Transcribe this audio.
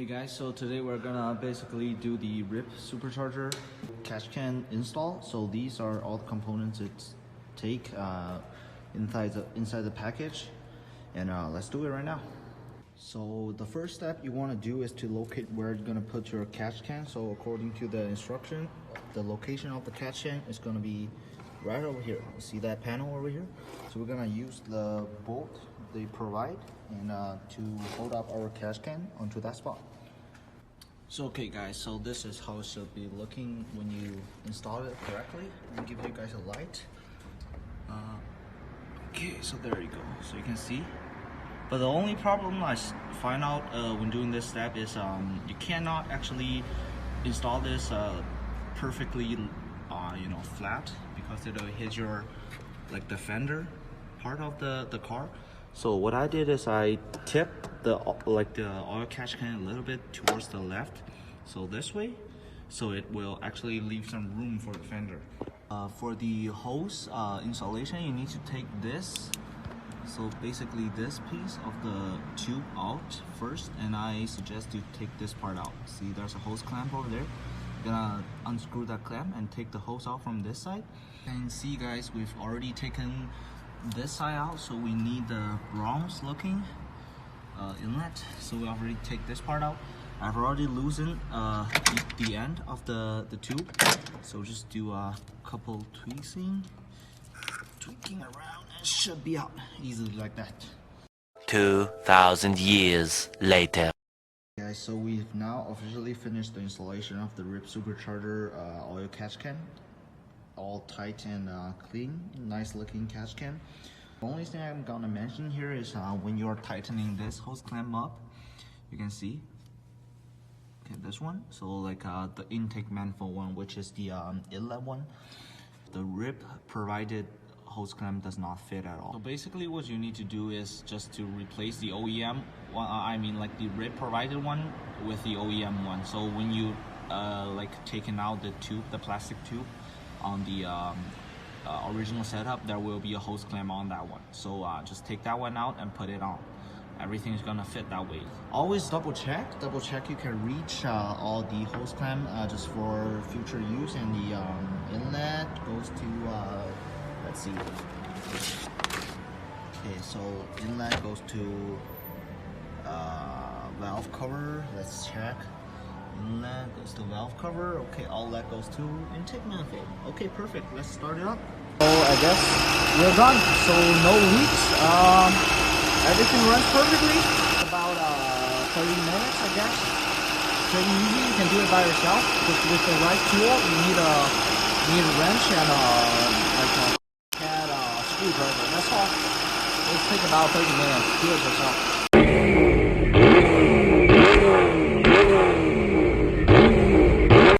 Hey guys, so today we're gonna basically do the Ripp supercharger catch can install. So these are all the components it's take inside the package, and let's do it right now. So the first step you want to do is to locate where you're gonna put your catch can. So according to the instruction, the location of the catch can is gonna be right over here. See that panel over here? So we're gonna use the bolt they provide and to hold up our catch can onto that spot. So okay guys, so this is how it should be looking when you install it correctly. Let me give you guys a light. Okay, so there you go. So you can see. But the only problem I find out when doing this step is you cannot actually install this perfectly flat, because it'll hit your the fender part of the car. So what I did is I tipped the oil catch can a little bit towards the left, so this way, so it will actually leave some room for the fender. For the hose installation, you need to take this, so basically this piece of the tube out first, and I suggest you take this part out. See, there's a hose clamp over there. You're gonna unscrew that clamp and take the hose out from this side. And see guys, we've already taken this side out, so we need the bronze looking inlet. So we already take this part out. I've already loosened the end of the tube, so just do a couple tweaking around, and it should be out easily like that. 2,000 years later. Guys, so we've now officially finished the installation of the Ripp supercharger oil catch can. All tight and clean, nice looking catch can. The only thing I'm gonna mention here is when you're tightening this hose clamp up, you can see, okay, this one, so the intake manifold one, which is the inlet one, the Ripp provided hose clamp does not fit at all. So basically what you need to do is just to replace the OEM one, the Ripp provided one with the OEM one. So when you taking out the tube, the plastic tube on the original setup, there will be a hose clamp on that one. So just take that one out and put it on. Everything's gonna fit that way. Always double check you can reach all the hose clamp just for future use. And the inlet goes to let's see. Okay, so inlet goes to valve cover. Let's check. Inlet goes to valve cover. Okay, outlet goes to intake manifold. Okay, perfect. Let's start it up. So I guess we're done. So no leaks. Everything runs perfectly. About 30 minutes, I guess. Pretty easy. You can do it by yourself. Just with the right tool, you need a wrench and a screwdriver. That's all. It'll take about 30 minutes. Do it yourself.